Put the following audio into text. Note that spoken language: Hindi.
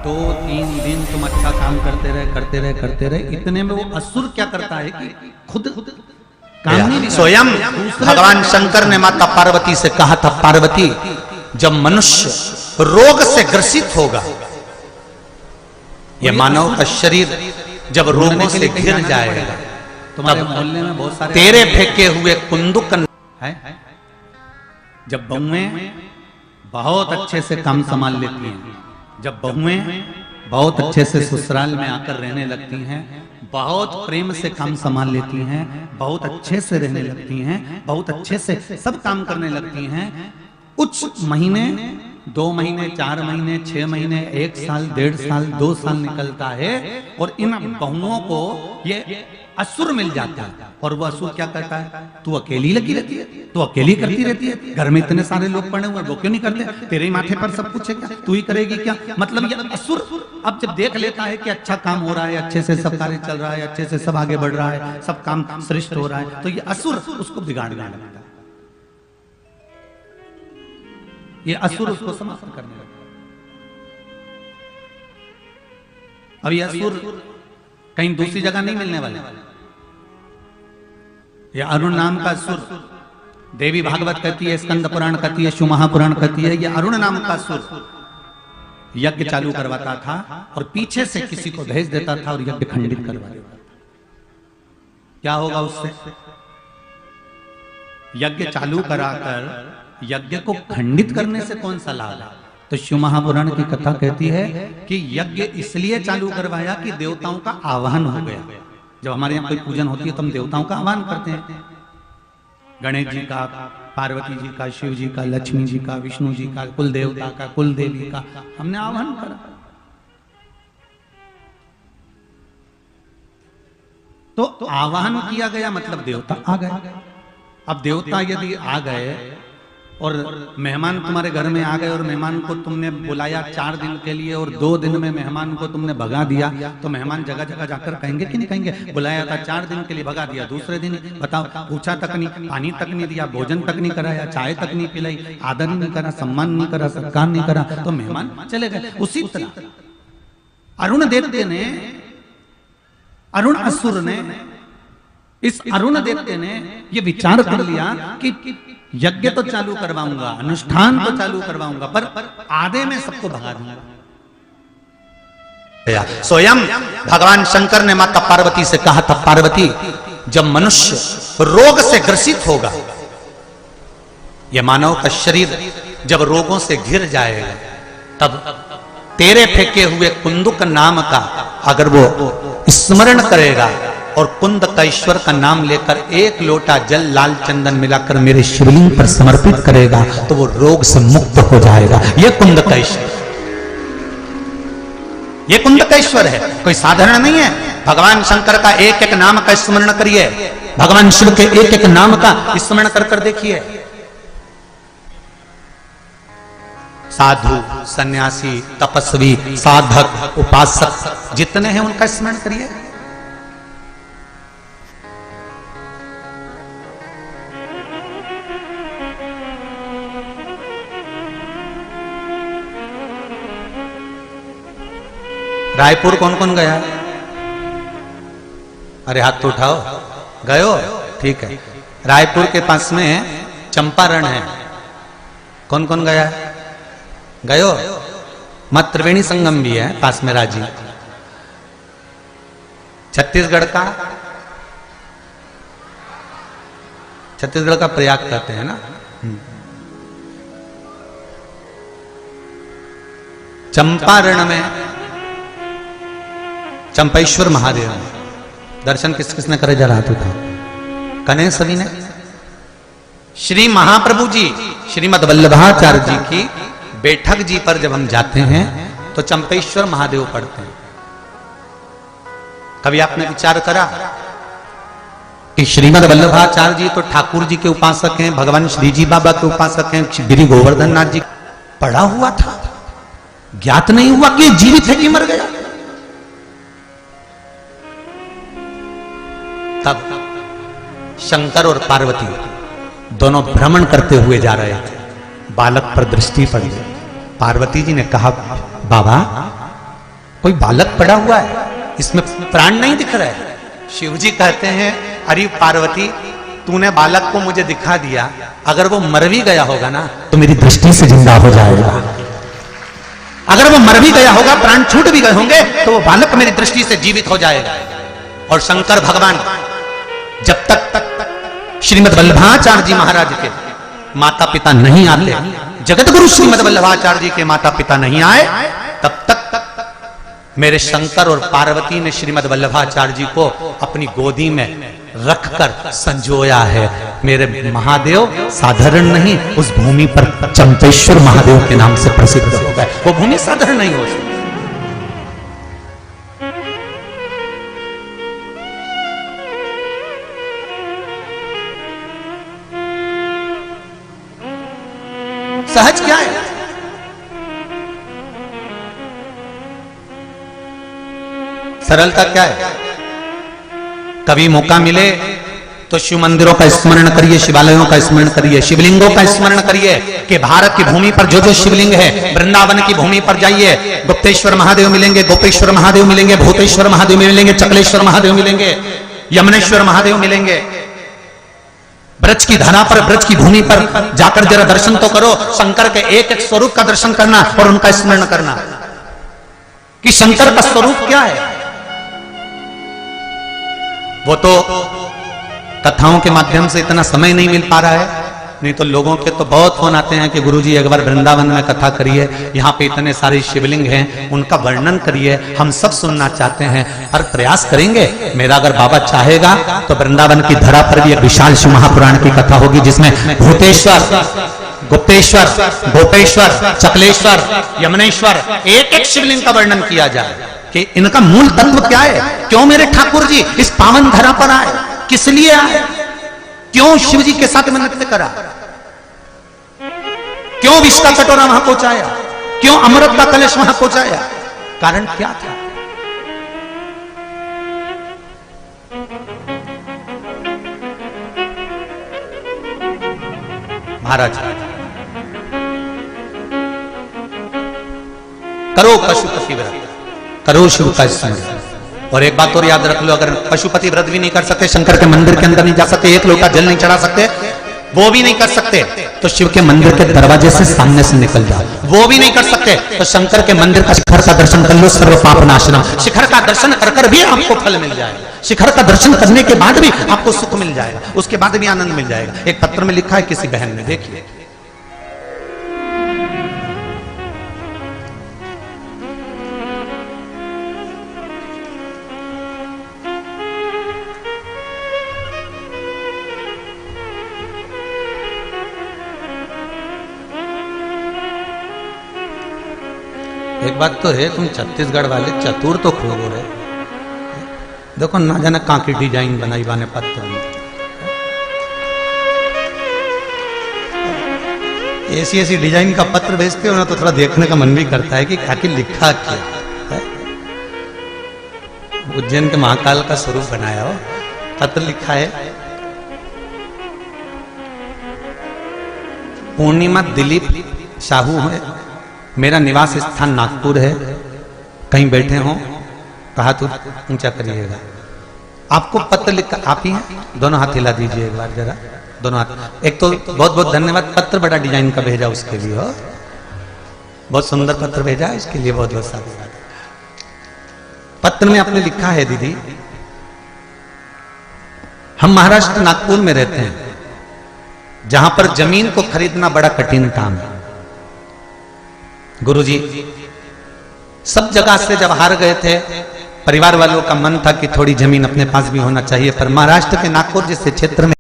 2-3 दिन तुम अच्छा काम करते रहे इतने में वो असुर क्या करता है कि खुद काम नहीं। स्वयं भगवान शंकर ने माता पार्वती से कहा था, पार्वती जब मनुष्य रोग से ग्रसित होगा, यह मानव का शरीर जब रोगों से घिर जाएगा, तुम्हारे मोहल्ले में बहुत सारे तेरे फेंके हुए कुंदुक है। जब बहुएं बहुत अच्छे से काम संभाल लेती हैं, जब बहुएं बहुत अच्छे से ससुराल में आकर रहने लगती हैं, बहुत प्रेम से काम संभाल लेती हैं, बहुत अच्छे से रहने लगती हैं, बहुत अच्छे से सब काम करने लगती हैं, कुछ महीने 2 महीने 4 महीने 6 महीने 1 साल 1.5 साल 2 साल निकलता है और इन बहुओं को ये असुर मिल जाता है। और वो असुर क्या करता है, तू अकेली लगी रहती है, तू अकेली करती रहती है, घर में इतने सारे लोग पड़े हुए वो क्यों नहीं करते, तेरे माथे पर सब कुछ है क्या, तू ही करेगी क्या। मतलब ये असुर अब जब देख लेता है कि अच्छा काम हो रहा है, अच्छे से सब कार्य चल रहा है, अच्छे से सब आगे बढ़ रहा है, सब काम श्रेष्ठ हो रहा है, तो ये असुर उसको बिगाड़ने लगता है, ये असुर उसको समाप्त करने लगता है। अब ये असुर कहीं दूसरी जगह नहीं मिलने वाले। ये अरुण नाम का असुर, देवी भागवत कहती है, स्कंद पुराण कहती है, शिव महापुराण कहती है, ये अरुण नाम का असुर यज्ञ चालू करवाता था और पीछे से किसी को भेज देता था और यज्ञ खंडित करवा देता था। क्या होगा उससे, यज्ञ चालू कराकर यज्ञ को खंडित करने से कौन सा लाभ है। तो शिव महापुराण की कथा कहती है कि यज्ञ इसलिए चालू करवाया कि देवताओं का आवाहन हो गया। जब हमारे यहाँ कोई पूजन होती है तो हम देवताओं का आह्वान करते हैं, गणेश जी का, पार्वती जी का, शिव जी का, लक्ष्मी जी का, विष्णु जी का, कुल देवता का, कुल देवी का हमने आह्वान करा। तो आह्वान किया गया मतलब देवता आ गए। अब देवता यदि आ गए और मेहमान तुम्हारे घर में आ गए और मेहमान को तुमने बुलाया 4 दिन के लिए और 2 दिन में मेहमान को तुमने भगा दिया, तो मेहमान जगह जगह जाकर कहेंगे कि नहीं कहेंगे, बुलाया था 4 दिन के लिए भगा दिया, दूसरे दिन बताओ पूछा तक नहीं, पानी तक नहीं दिया, भोजन तक नहीं कराया, चाय तक नहीं पिलाई, आदर नहीं करा, सम्मान नहीं करा, सत्कार नहीं करा, तो मेहमान चले गए। उसी तरह अरुण देवते ने, अरुण असुर ने, इस अरुण देवते ने ये विचार कर लिया कि यज्ञ तो चालू करवाऊंगा, अनुष्ठान तो चालू करवाऊंगा, पर आधे में सबको भगा दूंगा। स्वयं भगवान शंकर ने माता पार्वती से कहा था, पार्वती जब मनुष्य रोग से ग्रसित होगा, यह मानव का शरीर जब रोगों से घिर जाएगा, तब तेरे फेंके हुए कुंदुक नाम का अगर वो स्मरण करेगा और कुंद का ईश्वर का नाम लेकर 1 लोटा जल लाल चंदन मिलाकर मेरे शिवलिंग पर समर्पित करेगा, तो वो रोग से मुक्त हो जाएगा। ये कुंद का ईश्वर, ये कुंद का ईश्वर है, कोई साधारण नहीं है। भगवान शंकर का एक एक नाम का स्मरण करिए, भगवान शिव के एक एक नाम का स्मरण कर कर देखिए। साधु, सन्यासी, तपस्वी, साधक, उपासक जितने हैं उनका स्मरण करिए। रायपुर कौन कौन गया? अरे हाथ तो उठाओ, गए हो? ठीक है। रायपुर के पास में चंपारण है, कौन कौन गया? गए हो? मत त्रिवेणी संगम भी है पास में, राजी। छत्तीसगढ़ का प्रयाग कहते हैं ना। चंपारण में चंपेश्वर महादेव दर्शन किस किसने करे जरा हाथ उठाओ, कने सभी ने। श्री महाप्रभु जी श्रीमद वल्लभाचार्य जी की बैठक जी पर जब हम जाते हैं तो चंपेश्वर महादेव पढ़ते हैं। कभी आपने विचार करा कि श्रीमद वल्लभाचार्य जी तो ठाकुर जी के उपासक हैं, भगवान श्री जी बाबा के उपासक हैं, श्री गोवर्धन नाथ जी पढ़ा हुआ था, ज्ञात नहीं हुआ कि जीवित है कि मर गया। तब शंकर और पार्वती दोनों भ्रमण करते हुए जा रहे थे, बालक पर दृष्टि पड़ी। पार्वती जी ने कहा, बाबा कोई बालक पड़ा हुआ है, इसमें प्राण नहीं दिख रहा है। शिव जी कहते हैं अरे पार्वती तूने बालक को मुझे दिखा दिया, अगर वो मर भी गया होगा ना तो मेरी दृष्टि से जिंदा हो जाएगा। अगर वो मर भी गया होगा, प्राण छूट भी गए होंगे, तो वो बालक मेरी दृष्टि से जीवित हो जाएगा। और शंकर भगवान जब तक श्रीमद् वल्लभाचार्य जी महाराज के माता पिता नहीं आते, जगत गुरु श्रीमद् वल्लभाचार्य जी के माता पिता नहीं आए, तब तक मेरे शंकर और पार्वती ने श्रीमद् वल्लभाचार्य जी को अपनी गोदी में रखकर संजोया है। मेरे महादेव साधारण नहीं, उस भूमि पर चंपेश्वर महादेव के नाम से प्रसिद्ध हो गए। वो भूमि साधारण नहीं हो सकती। सहज क्या है? सरलता क्या है? कभी मौका मिले तो शिव मंदिरों का स्मरण करिए, शिवालयों का स्मरण करिए, शिवलिंगों का स्मरण करिए कि भारत की भूमि पर जो जो शिवलिंग है, वृंदावन की भूमि पर जाइए, गुप्तेश्वर महादेव मिलेंगे, गोपेश्वर महादेव मिलेंगे, भूतेश्वर महादेव मिलेंगे, चकलेश्वर महादेव मिलेंगे, यमुनेश्वर महादेव मिलेंगे। ब्रज की धरा पर, ब्रज की भूमि पर जाकर जरा दर्शन तो करो। शंकर के एक एक स्वरूप का दर्शन करना और उनका स्मरण करना कि शंकर का स्वरूप क्या है। वो तो कथाओं के माध्यम से इतना समय नहीं मिल पा रहा है, नहीं तो लोगों के तो बहुत फोन आते हैं कि गुरुजी एक बार वृंदावन में कथा करिए, यहाँ पे इतने सारे शिवलिंग हैं, उनका वर्णन करिए, हम सब सुनना चाहते हैं और प्रयास करेंगे। मेरा अगर बाबा चाहेगा तो वृंदावन की धरा पर भी एक विशाल शिव महापुराण की कथा होगी, जिसमें भूतेश्वर, गुप्तेश्वर, गोपेश्वर, चकलेश्वर, यमुनेश्वर, एक एक शिवलिंग का वर्णन किया जाए कि इनका मूल तत्व क्या है। क्यों मेरे ठाकुर जी इस पावन धरा पर आए, किस लिए आए, क्यों शिव जी के साथ में नृत्य करा, क्यों विष का कटोरा वहां पहुंचाया, क्यों अमृत का कलश वहां पहुंचाया, कारण क्या था। महाराज करो पशुपति व्रत, करो शिव का स्मरण। और एक बात और याद रख लो, अगर पशुपति व्रत भी नहीं कर सकते, शंकर के मंदिर के अंदर नहीं जा सकते, एक लोटा जल नहीं चढ़ा सकते, वो भी नहीं कर सकते, तो शिव के मंदिर के दरवाजे से सामने से निकल जाओ। वो भी नहीं कर सकते तो शंकर के मंदिर का शिखर का दर्शन कर लो, सर्व पाप नाशनम। शिखर का दर्शन कर कर भी आपको फल मिल जाएगा, शिखर का दर्शन करने के बाद भी आपको सुख मिल जाएगा, उसके बाद भी आनंद मिल जाएगा। एक पत्र में लिखा है किसी बहन ने, देखिए, एक बात तो है, तुम छत्तीसगढ़ वाले चतुर तो खूब हो रहे। देखो ना जाने कहां की डिजाइन बनाई बाने पत्थर में, ऐसी ऐसी डिजाइन का पत्र भेजते हो ना तो थोड़ा देखने का मन भी करता है कि आखिर लिखा क्या है। उज्जैन के महाकाल का स्वरूप बनाया हो, पत्र लिखा है पूर्णिमा दिलीप साहू है, मेरा निवास स्थान नागपुर है, कहीं बैठे हो कहा तो ऊंचा करिएगा। आपको पत्र लिखा आप ही हैं, दोनों हाथ हिला दीजिए एक बार जरा, दोनों हाथ। एक तो बहुत बहुत धन्यवाद, पत्र बड़ा डिजाइन का भेजा उसके लिए, हो बहुत सुंदर पत्र भेजा, इसके लिए बहुत बहुत साधुवाद। पत्र में आपने लिखा है, दीदी हम महाराष्ट्र नागपुर में रहते हैं, जहां पर जमीन को खरीदना बड़ा कठिन काम है। गुरुजी सब जगह से जब हार गए थे, परिवार वालों का मन था कि थोड़ी जमीन अपने पास भी होना चाहिए, पर महाराष्ट्र के नागपुर जैसे क्षेत्र में